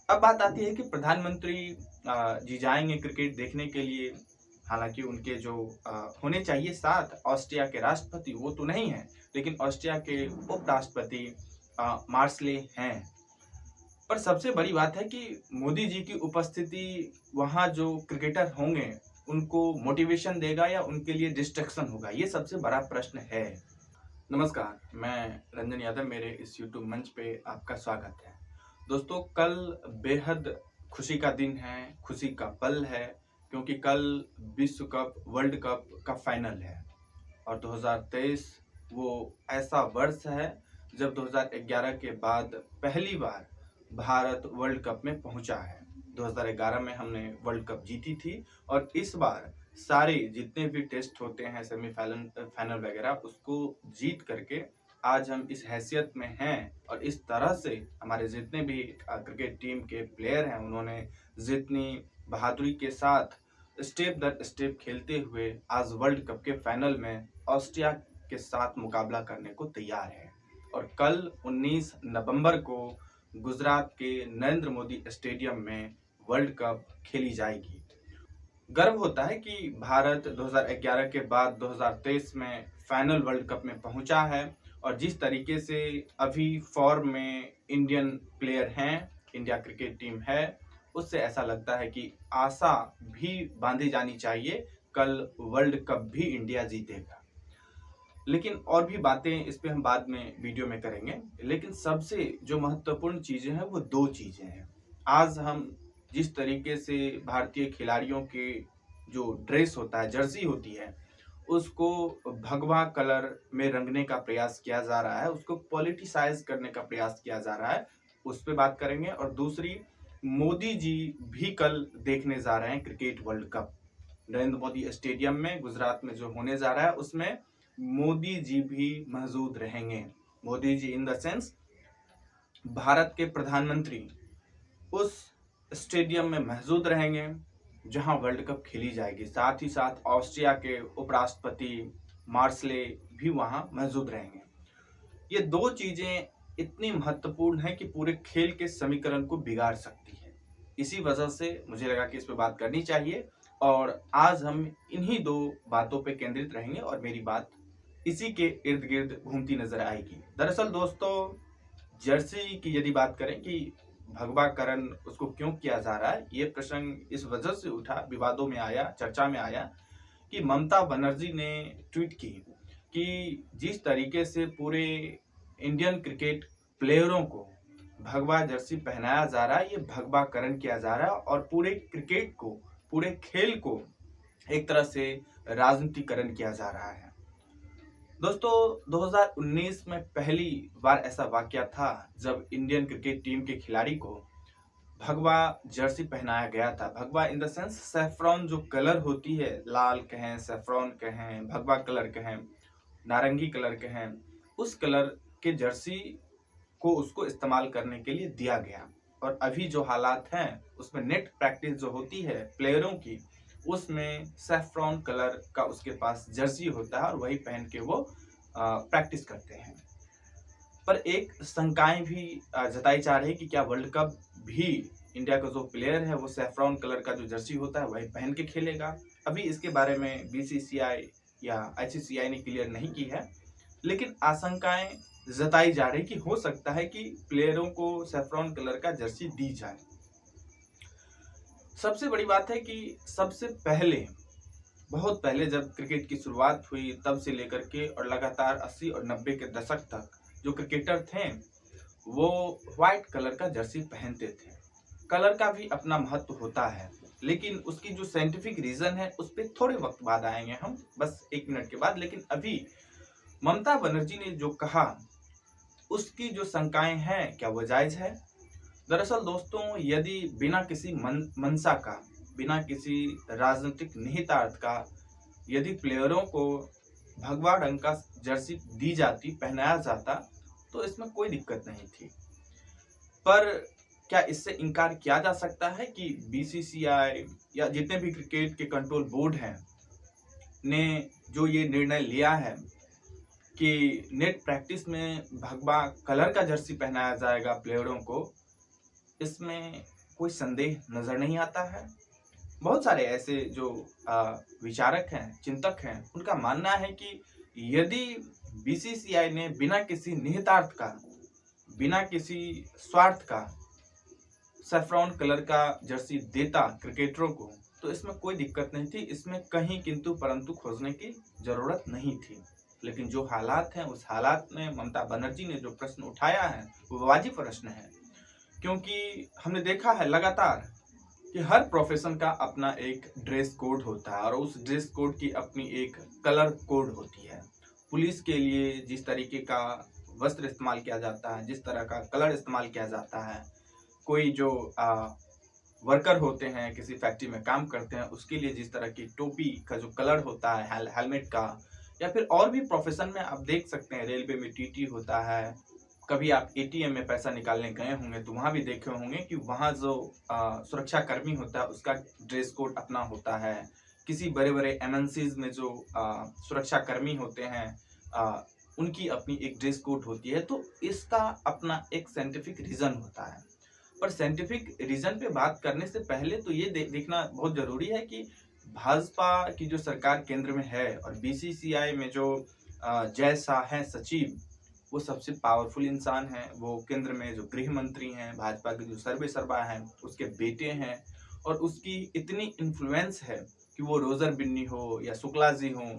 अब बात आती है कि प्रधानमंत्री जी जाएंगे क्रिकेट देखने के लिए। हालांकि उनके जो होने चाहिए साथ ऑस्ट्रिया के राष्ट्रपति वो तो नहीं है, लेकिन ऑस्ट्रिया के उपराष्ट्रपति मार्सले हैं। पर सबसे बड़ी बात है कि मोदी जी की उपस्थिति वहाँ जो क्रिकेटर होंगे उनको मोटिवेशन देगा या उनके लिए डिस्ट्रैक्शन होगा, ये सबसे बड़ा प्रश्न है। नमस्कार, मैं रंजन यादव, मेरे इस यूट्यूब मंच पे आपका स्वागत है। दोस्तों, कल बेहद खुशी का दिन है, खुशी का पल है, क्योंकि कल विश्व कप वर्ल्ड कप का फाइनल है। और 2023 वो ऐसा वर्ष है जब 2011 के बाद पहली बार भारत वर्ल्ड कप में पहुंचा है। 2011 में हमने वर्ल्ड कप जीती थी और इस बार सारे जितने भी टेस्ट होते हैं सेमीफाइनल फाइनल वगैरह उसको जीत करके आज हम इस हैसियत में हैं। और इस तरह से हमारे जितने भी क्रिकेट टीम के प्लेयर हैं उन्होंने जितनी बहादुरी के साथ स्टेप दर स्टेप खेलते हुए आज वर्ल्ड कप के फाइनल में ऑस्ट्रिया के साथ मुकाबला करने को तैयार है। और कल 19 नवंबर को गुजरात के नरेंद्र मोदी स्टेडियम में वर्ल्ड कप खेली जाएगी। गर्व होता है कि भारत 2011 के बाद 2023 में फाइनल वर्ल्ड कप में पहुंचा है। और जिस तरीके से अभी फॉर्म में इंडियन प्लेयर हैं, इंडिया क्रिकेट टीम है, उससे ऐसा लगता है कि आशा भी बांधी जानी चाहिए, कल वर्ल्ड कप भी इंडिया जीतेगा। लेकिन और भी बातें इस पे हम बाद में वीडियो में करेंगे। लेकिन सबसे जो महत्वपूर्ण चीजें हैं वो दो चीजें हैं। आज हम जिस तरीके से भारतीय खिलाड़ियों के जो ड्रेस होता है, जर्सी होती है, उसको भगवा कलर में रंगने का प्रयास किया जा रहा है, उसको पॉलिटिसाइज करने का प्रयास किया जा रहा है, उस पर बात करेंगे। और दूसरी, मोदी जी भी कल देखने जा रहे हैं cricket world cup Narendra Modi stadium में गुजरात में जो होने जा रहा है, उसमें मोदी जी भी मौजूद रहेंगे। Modi ji in the sense Bharat के प्रधानमंत्री उस स्टेडियम में मौजूद रहेंगे जहां वर्ल्ड कप खेली जाएगी। साथ ही साथ ऑस्ट्रिया के उपराष्ट्रपति मार्सले भी वहां मौजूद रहेंगे। ये दो चीजें इतनी महत्वपूर्ण है कि पूरे खेल के समीकरण को बिगाड़ सकती है। इसी वजह से मुझे लगा कि इस पे बात करनी चाहिए और आज हम इन्हीं दो बातों पे केंद्रित रहेंगे और मेरी बात इसी के इर्द गिर्द घूमती नजर आएगी। दरअसल दोस्तों, जर्सी की यदि बात करें कि भगवाकरण उसको क्यों किया जा रहा है, ये प्रसंग इस वजह से उठा, विवादों में आया, चर्चा में आया कि ममता बनर्जी ने ट्वीट की कि जिस तरीके से पूरे इंडियन क्रिकेट प्लेयरों को भगवा जर्सी पहनाया जा रहा है, ये भगवाकरण किया जा रहा है और पूरे क्रिकेट को, पूरे खेल को एक तरह से राजनीतिकरण किया जा रहा है। दोस्तों, 2019 में पहली बार ऐसा वाकया था जब इंडियन क्रिकेट टीम के खिलाड़ी को भगवा जर्सी पहनाया गया था। भगवा इन द सेंस सैफ्रॉन जो कलर होती है, लाल कहें, सैफ्रॉन कहें, भगवा कलर कहें, नारंगी कलर कहें, उस कलर के जर्सी को उसको इस्तेमाल करने के लिए दिया गया। और अभी जो हालात हैं उसमें नेट प्रैक्टिस जो होती है प्लेयरों की, उसमें सैफ्रॉन कलर का उसके पास जर्सी होता है और वही पहन के वो प्रैक्टिस करते हैं। पर एक शंकाएं भी जताई जा रही है कि क्या वर्ल्ड कप भी इंडिया का जो प्लेयर है वो सैफ्रॉन कलर का जो जर्सी होता है वही पहन के खेलेगा। अभी इसके बारे में बीसीसीआई या आईसीसीआई ने क्लियर नहीं की है, लेकिन आशंकाएं जताई जा रही कि हो सकता है कि प्लेयरों को सैफ्रॉन कलर का जर्सी दी जाए। सबसे बड़ी बात है कि सबसे पहले, बहुत पहले जब क्रिकेट की शुरुआत हुई तब से लेकर के और लगातार 80 और 90 के दशक तक जो क्रिकेटर थे वो व्हाइट कलर का जर्सी पहनते थे। कलर का भी अपना महत्व होता है, लेकिन उसकी जो साइंटिफिक रीजन है उस पर थोड़े वक्त बाद आएंगे हम, बस 1 मिनट के बाद। लेकिन अभी ममता बनर्जी ने जो कहा उसकी जो शंकाएं हैं, क्या वो जायज है? दरअसल दोस्तों, यदि बिना किसी मंशा का, बिना किसी राजनीतिक निहितार्थ का यदि प्लेयरों को भगवा रंग का जर्सी दी जाती, पहनाया जाता, तो इसमें कोई दिक्कत नहीं थी। पर क्या इससे इनकार किया जा सकता है कि बीसीसीआई या जितने भी क्रिकेट के कंट्रोल बोर्ड हैं ने जो ये निर्णय लिया है कि नेट प्रैक्टिस में भगवा कलर का जर्सी पहनाया जाएगा प्लेयरों को, इसमें कोई संदेह नज़र नहीं आता है। बहुत सारे ऐसे जो विचारक हैं, चिंतक हैं, उनका मानना है कि यदि बीसीसीआई ने बिना किसी निहितार्थ का, बिना किसी स्वार्थ का सैफ्रॉन कलर का जर्सी देता क्रिकेटरों को, तो इसमें कोई दिक्कत नहीं थी, इसमें कहीं किंतु परंतु खोजने की ज़रूरत नहीं थी। लेकिन जो हालात हैं, उस हालात में ममता बनर्जी ने जो प्रश्न उठाया है, वो वाजिब प्रश्न है। क्योंकि हमने देखा है लगातार कि हर प्रोफेशन का अपना एक ड्रेस कोड होता है और उस ड्रेस कोड की अपनी एक कलर कोड होती है। पुलिस के लिए जिस तरीके का वस्त्र इस्तेमाल किया जाता है, जिस तरह का कलर इस्तेमाल किया जाता है, कोई जो वर्कर होते हैं, किसी फैक्ट्री में काम करते हैं, उसके लिए जिस तरह की टोपी का जो कलर होता है, हेलमेट का, या फिर और भी प्रोफेशन में आप देख सकते हैं, रेलवे में टीटी होता है। कभी आप एटीएम में पैसा निकालने गए होंगे तो वहाँ भी देखे होंगे कि वहाँ जो सुरक्षा कर्मी होता है उसका ड्रेस कोड अपना होता है। किसी बड़े बड़े एमएनसीज में जो सुरक्षा कर्मी होते हैं, उनकी अपनी एक ड्रेस कोड होती है। तो इसका अपना एक साइंटिफिक रीज़न होता है। पर साइंटिफिक रीज़न पे बात करने से पहले तो ये देखना बहुत ज़रूरी है कि भाजपा की जो सरकार केंद्र में है और बीसीसीआई में जो जय शाह हैं सचिव, वो सबसे पावरफुल इंसान हैं। वो केंद्र में जो गृह मंत्री हैं, भाजपा के जो सर्वेसर्वा हैं, उसके बेटे हैं और उसकी इतनी इन्फ्लुएंस है कि वो रोज़र बिन्नी हो या शुक्ला जी हों,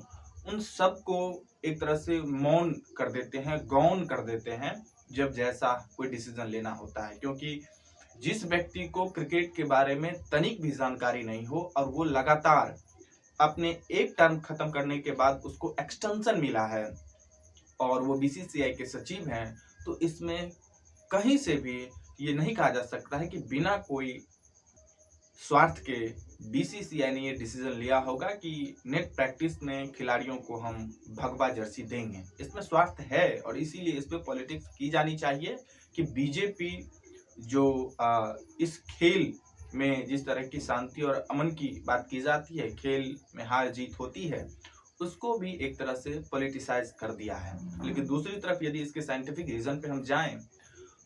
उन सब को एक तरह से मौन कर देते हैं, गौन कर देते हैं जब जैसा कोई डिसीजन लेना होता है। क्योंकि जिस व्यक्ति को क्रिकेट के बारे में तनिक भी जानकारी नहीं हो और वो लगातार अपने एक टर्म खत्म करने के बाद उसको एक्सटेंशन मिला है और वो बीसीसीआई के सचिव हैं, तो इसमें कहीं से भी ये नहीं कहा जा सकता है कि बिना कोई स्वार्थ के बीसीसीआई ने ये डिसीजन लिया होगा कि नेट प्रैक्टिस में खिलाड़ियों को हम भगवा जर्सी देंगे। इसमें स्वार्थ है और इसीलिए इस पे पॉलिटिक्स की जानी चाहिए कि बीजेपी जो इस खेल में जिस तरह की शांति और अमन की बात की जाती है, खेल में हार जीत होती है, उसको भी एक तरह से पॉलिटिसाइज कर दिया है। लेकिन दूसरी तरफ यदि इसके साइंटिफिक रीजन पे हम जाएं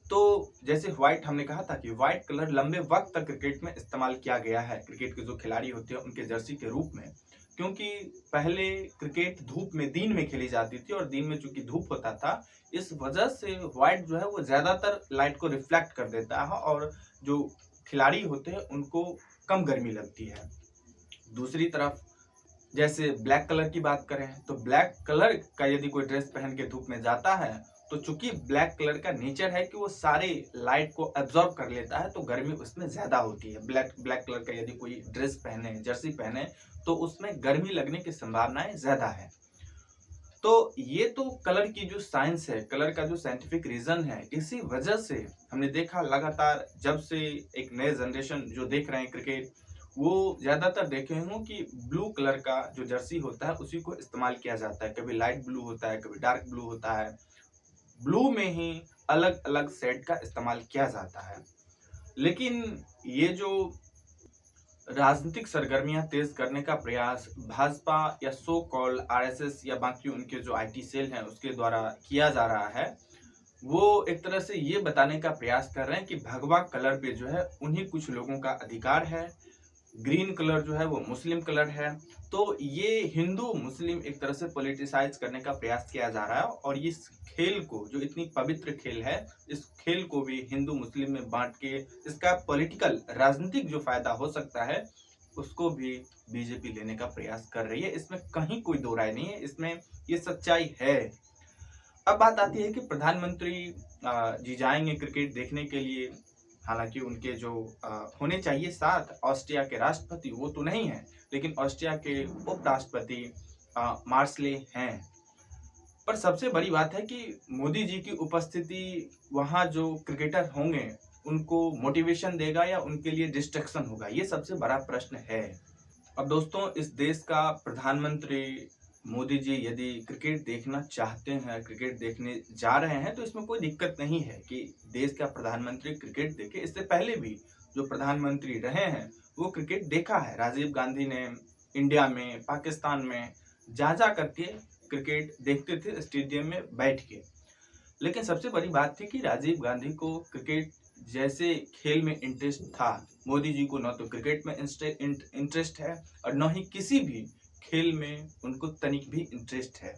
तो जैसे व्हाइट, हमने कहा था कि व्हाइट कलर लंबे वक्त तक क्रिकेट में इस्तेमाल किया गया है, क्रिकेट के जो खिलाड़ी होते हैं उनके जर्सी के रूप में। क्योंकि पहले क्रिकेट धूप में दिन में खेली जाती थी और दिन में चूंकि धूप होता था, इस वजह से व्हाइट जो है वो ज़्यादातर लाइट को रिफ्लेक्ट कर देता है और जो खिलाड़ी होते हैं उनको कम गर्मी लगती है। दूसरी तरफ जैसे ब्लैक कलर की बात करें तो ब्लैक कलर का यदि कोई ड्रेस पहन के धूप में जाता है तो चूंकि ब्लैक कलर का नेचर है कि वो सारे लाइट को एब्जॉर्ब कर लेता है, तो गर्मी उसमें ज़्यादा होती है। ब्लैक कलर का यदि कोई ड्रेस पहने, जर्सी पहने, तो उसमें गर्मी लगने की संभावनाएं ज़्यादा है। तो ये तो कलर की जो साइंस है, कलर का जो साइंटिफिक रीज़न है, इसी वजह से हमने देखा लगातार जब से एक नए जनरेशन जो देख रहे हैं क्रिकेट, वो ज़्यादातर देखे हों कि ब्लू कलर का जो जर्सी होता है उसी को इस्तेमाल किया जाता है। कभी लाइट ब्लू होता है, कभी डार्क ब्लू होता है। ब्लू में ही अलग अलग शेड का इस्तेमाल किया जाता है। लेकिन ये जो राजनीतिक सरगर्मियां तेज करने का प्रयास भाजपा या सो कॉल्ड आरएसएस या बाकी उनके जो आईटी सेल हैं उसके द्वारा किया जा रहा है, वो एक तरह से ये बताने का प्रयास कर रहे हैं कि भगवा कलर पे जो है उन्हीं कुछ लोगों का अधिकार है, ग्रीन कलर जो है वो मुस्लिम कलर है। तो ये हिंदू मुस्लिम एक तरह से पॉलिटिसाइज करने का प्रयास किया जा रहा है और इस खेल को, जो इतनी पवित्र खेल है, इस खेल को भी हिंदू मुस्लिम में बांट के इसका पॉलिटिकल राजनीतिक जो फायदा हो सकता है उसको भी बीजेपी लेने का प्रयास कर रही है। इसमें कहीं कोई दो राय नहीं है, इसमें ये सच्चाई है। अब बात आती है कि प्रधानमंत्री जी जाएंगे क्रिकेट देखने के लिए। हालांकि उनके जो होने चाहिए साथ ऑस्ट्रिया के राष्ट्रपति वो तो नहीं है, लेकिन ऑस्ट्रिया के उपराष्ट्रपति मार्शले हैं। पर सबसे बड़ी बात है कि मोदी जी की उपस्थिति वहाँ जो क्रिकेटर होंगे उनको मोटिवेशन देगा या उनके लिए डिस्ट्रैक्शन होगा, ये सबसे बड़ा प्रश्न है। अब दोस्तों, इस देश का प्रधानमंत्री मोदी जी यदि क्रिकेट देखना चाहते हैं, क्रिकेट देखने जा रहे हैं, तो इसमें कोई दिक्कत नहीं है कि देश का प्रधानमंत्री क्रिकेट देखे। इससे पहले भी जो प्रधानमंत्री रहे हैं वो क्रिकेट देखा है। राजीव गांधी ने इंडिया में, पाकिस्तान में जा करके क्रिकेट देखते थे स्टेडियम में बैठ के। लेकिन सबसे बड़ी बात थी कि राजीव गांधी को क्रिकेट जैसे खेल में इंटरेस्ट था, मोदी जी को न तो क्रिकेट में इंटरेस्ट है और न ही किसी भी खेल में उनको तनिक भी इंटरेस्ट है।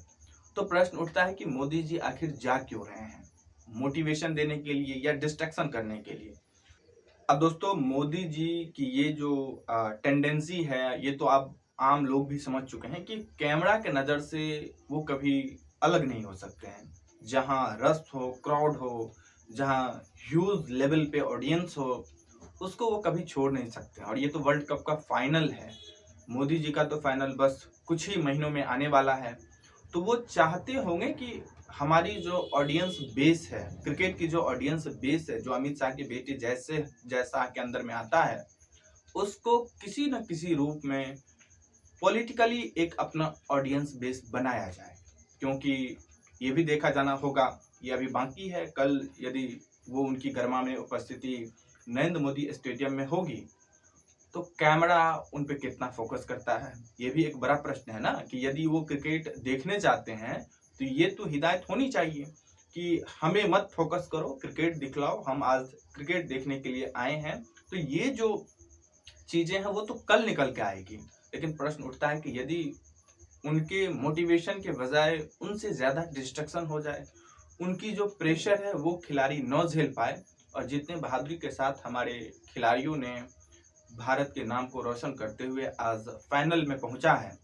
तो प्रश्न उठता है कि मोदी जी आखिर जा क्यों रहे हैं, मोटिवेशन देने के लिए या डिस्ट्रैक्शन करने के लिए। अब दोस्तों, मोदी जी की ये जो टेंडेंसी है, ये तो आप आम लोग भी समझ चुके हैं कि कैमरा के नज़र से वो कभी अलग नहीं हो सकते हैं। जहाँ रश हो, क्राउड हो, जहाँ ह्यूज लेवल पे ऑडियंस हो, उसको वो कभी छोड़ नहीं सकते। और ये तो वर्ल्ड कप का फाइनल है, मोदी जी का तो फाइनल बस कुछ ही महीनों में आने वाला है। तो वो चाहते होंगे कि हमारी जो ऑडियंस बेस है, क्रिकेट की जो ऑडियंस बेस है, जो अमित शाह के बेटे जैसा के अंदर में आता है, उसको किसी न किसी रूप में पॉलिटिकली एक अपना ऑडियंस बेस बनाया जाए। क्योंकि ये भी देखा जाना होगा, ये अभी बाकी है, कल यदि वो उनकी गर्मा में उपस्थिति नरेंद्र मोदी स्टेडियम में होगी तो कैमरा उन पे कितना फोकस करता है, ये भी एक बड़ा प्रश्न है ना। कि यदि वो क्रिकेट देखने जाते हैं तो ये तो हिदायत होनी चाहिए कि हमें मत फोकस करो, क्रिकेट दिखलाओ, हम आज क्रिकेट देखने के लिए आए हैं। तो ये जो चीजें हैं वो तो कल निकल के आएगी। लेकिन प्रश्न उठता है कि यदि उनके मोटिवेशन के बजाय उनसे ज्यादा डिस्ट्रक्शन हो जाए, उनकी जो प्रेशर है वो खिलाड़ी न झेल पाए, और जितने बहादुरी के साथ हमारे खिलाड़ियों ने भारत के नाम को रोशन करते हुए आज फाइनल में पहुंचा है,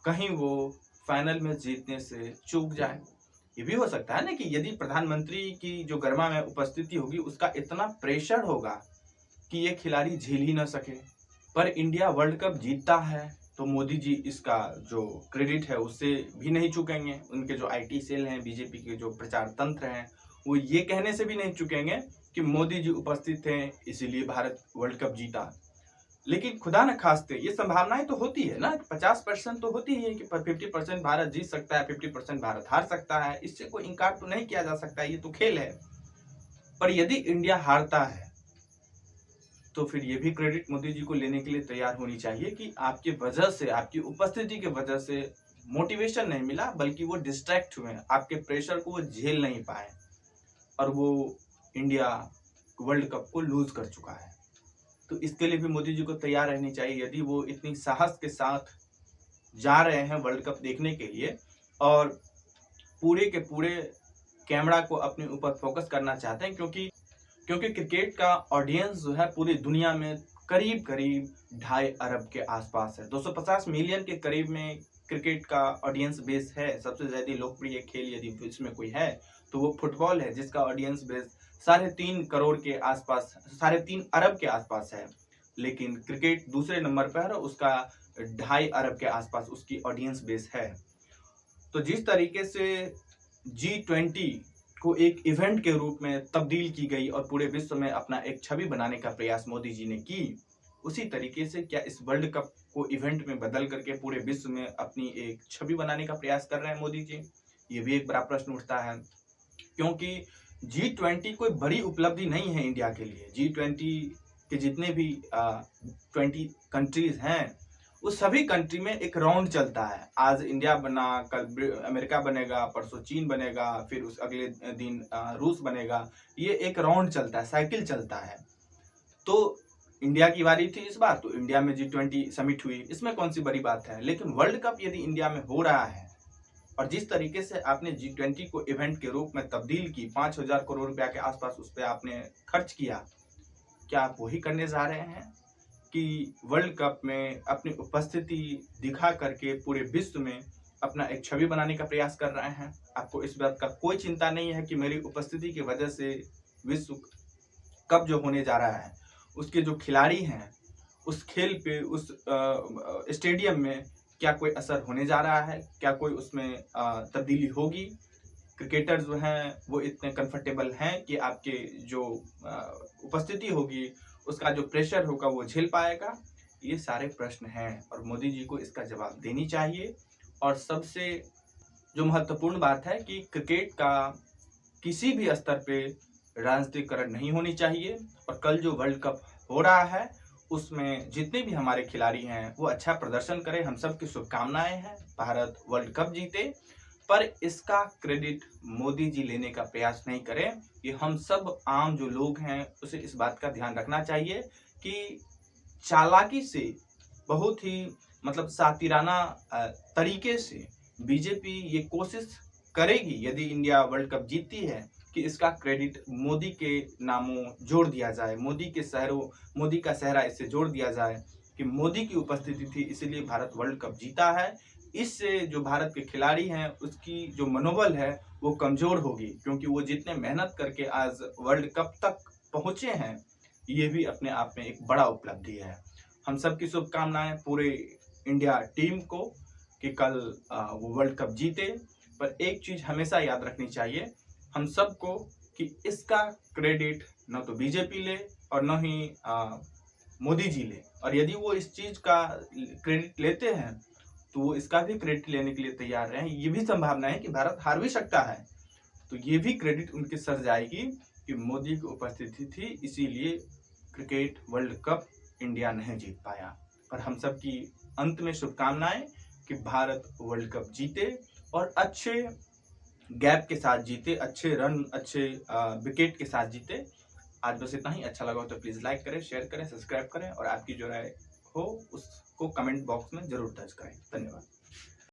कहीं वो फाइनल में जीतने से चूक जाए। ये भी हो सकता है ना कि यदि प्रधानमंत्री की जो गर्मा में उपस्थिति होगी उसका इतना प्रेशर होगा कि ये खिलाड़ी झेल ही ना सके। पर इंडिया वर्ल्ड कप जीतता है तो मोदी जी इसका जो क्रेडिट है उससे भी नहीं चूकेंगे। उनके जो आईटी सेल हैं, बीजेपी के जो प्रचार तंत्र हैं, वो ये कहने से भी नहीं चूकेंगे कि मोदी जी उपस्थित थे इसीलिए भारत वर्ल्ड कप जीता। लेकिन खुदा न खास्ते ये संभावनाएं तो होती है ना, 50% तो होती है कि 50% भारत जीत सकता है, 50% भारत हार सकता है, इससे कोई इनकार तो नहीं किया जा सकता, ये तो खेल है। पर यदि इंडिया हारता है तो फिर ये भी क्रेडिट मोदी जी को लेने के लिए तैयार होनी चाहिए कि आपकी वजह से, आपकी उपस्थिति की वजह से मोटिवेशन नहीं मिला, बल्कि वो डिस्ट्रैक्ट हुए, आपके प्रेशर को वो झेल नहीं पाए और वो इंडिया वर्ल्ड कप को लूज कर चुका है। तो इसके लिए भी मोदी जी को तैयार रहनी चाहिए। यदि वो इतनी साहस के साथ जा रहे हैं वर्ल्ड कप देखने के लिए और पूरे के पूरे कैमरा को अपने ऊपर फोकस करना चाहते हैं, क्योंकि क्रिकेट का ऑडियंस जो है पूरी दुनिया में करीब करीब 2.5 अरब के आसपास है। 250 मिलियन के करीब में क्रिकेट का ऑडियंस बेस है। सबसे ज्यादा लोकप्रिय खेल यदि विश्व में कोई है तो वो फुटबॉल है, जिसका ऑडियंस बेस 3.5 करोड़ के आसपास, 3.5 अरब के आसपास है। लेकिन क्रिकेट दूसरे नंबर पर है, उसका 2.5 अरब के आसपास उसकी ऑडियंस बेस है। तो जिस तरीके से G20 को एक इवेंट के रूप में तब्दील की गई और पूरे विश्व में अपना एक छवि बनाने का प्रयास मोदी जी ने की, उसी तरीके से क्या इस वर्ल्ड कप को इवेंट में बदल करके पूरे विश्व में अपनी एक छवि बनाने का प्रयास कर रहे हैं मोदी जी? ये भी एक बड़ा प्रश्न उठता है, क्योंकि G20 कोई बड़ी उपलब्धि नहीं है इंडिया के लिए। G20 के जितने भी 20 कंट्रीज हैं, उस सभी कंट्री में एक राउंड चलता है। आज इंडिया बना, कल अमेरिका बनेगा, परसों चीन बनेगा, फिर उस अगले दिन रूस बनेगा। ये एक राउंड चलता है, साइकिल चलता है। तो इंडिया की बारी थी इस बार, तो इंडिया में G20 समिट हुई, इसमें कौन सी बड़ी बात है। लेकिन वर्ल्ड कप यदि इंडिया में हो रहा है और जिस तरीके से आपने G20 को इवेंट के रूप में तब्दील की, 5,000 करोड़ रुपया के आसपास उस पर आपने खर्च किया, क्या आप वही करने जा रहे हैं कि वर्ल्ड कप में अपनी उपस्थिति दिखा करके पूरे विश्व में अपना एक छवि बनाने का प्रयास कर रहे हैं? आपको इस बात का कोई चिंता नहीं है कि मेरी उपस्थिति की वजह से विश्व कप जो होने जा रहा है उसके जो खिलाड़ी हैं, उस खेल पे, उस स्टेडियम में क्या कोई असर होने जा रहा है? क्या कोई उसमें तब्दीली होगी? क्रिकेटर जो हैं वो इतने कंफर्टेबल हैं कि आपके जो उपस्थिति होगी उसका जो प्रेशर होगा वो झेल पाएगा? ये सारे प्रश्न हैं और मोदी जी को इसका जवाब देनी चाहिए। और सबसे जो महत्वपूर्ण बात है कि क्रिकेट का किसी भी स्तर पे राजनीतिकरण नहीं होनी चाहिए। और कल जो वर्ल्ड कप हो रहा है उसमें जितने भी हमारे खिलाड़ी हैं वो अच्छा प्रदर्शन करें, हम सब की शुभकामनाएं हैं, भारत वर्ल्ड कप जीते। पर इसका क्रेडिट मोदी जी लेने का प्रयास नहीं करें। ये हम सब आम जो लोग हैं उसे इस बात का ध्यान रखना चाहिए कि चालाकी से, बहुत ही मतलब सातिराना तरीके से बीजेपी ये कोशिश करेगी, यदि इंडिया वर्ल्ड कप जीतती है, कि इसका क्रेडिट मोदी के नामों जोड़ दिया जाए, मोदी का सेहरा इससे जोड़ दिया जाए कि मोदी की उपस्थिति थी इसीलिए भारत वर्ल्ड कप जीता है। इससे जो भारत के खिलाड़ी हैं उसकी जो मनोबल है वो कमजोर होगी, क्योंकि वो जितने मेहनत करके आज वर्ल्ड कप तक पहुंचे हैं, ये भी अपने आप में एक बड़ा उपलब्धि है। हम सब की शुभकामनाएं पूरे इंडिया टीम को कि कल वो वर्ल्ड कप जीते। पर एक चीज हमेशा याद रखनी चाहिए हम सबको कि इसका क्रेडिट न तो बीजेपी ले और न ही मोदी जी ले, और यदि वो इस चीज का क्रेडिट लेते हैं तो वो इसका भी क्रेडिट लेने के लिए तैयार रहें। ये भी संभावना है कि भारत हार भी सकता है, तो ये भी क्रेडिट उनके सर जाएगी कि मोदी की उपस्थिति थी इसीलिए क्रिकेट वर्ल्ड कप इंडिया नहीं जीत पाया। पर हम सब की अंत में शुभकामनाएं कि भारत वर्ल्ड कप जीते और अच्छे गैप के साथ जीते, अच्छे रन, अच्छे विकेट के साथ जीते। आज बस इतना ही। अच्छा लगा हो तो प्लीज़ लाइक करें, शेयर करें, सब्सक्राइब करें और आपकी जो राय हो उसको कमेंट बॉक्स में जरूर दर्ज करें। धन्यवाद।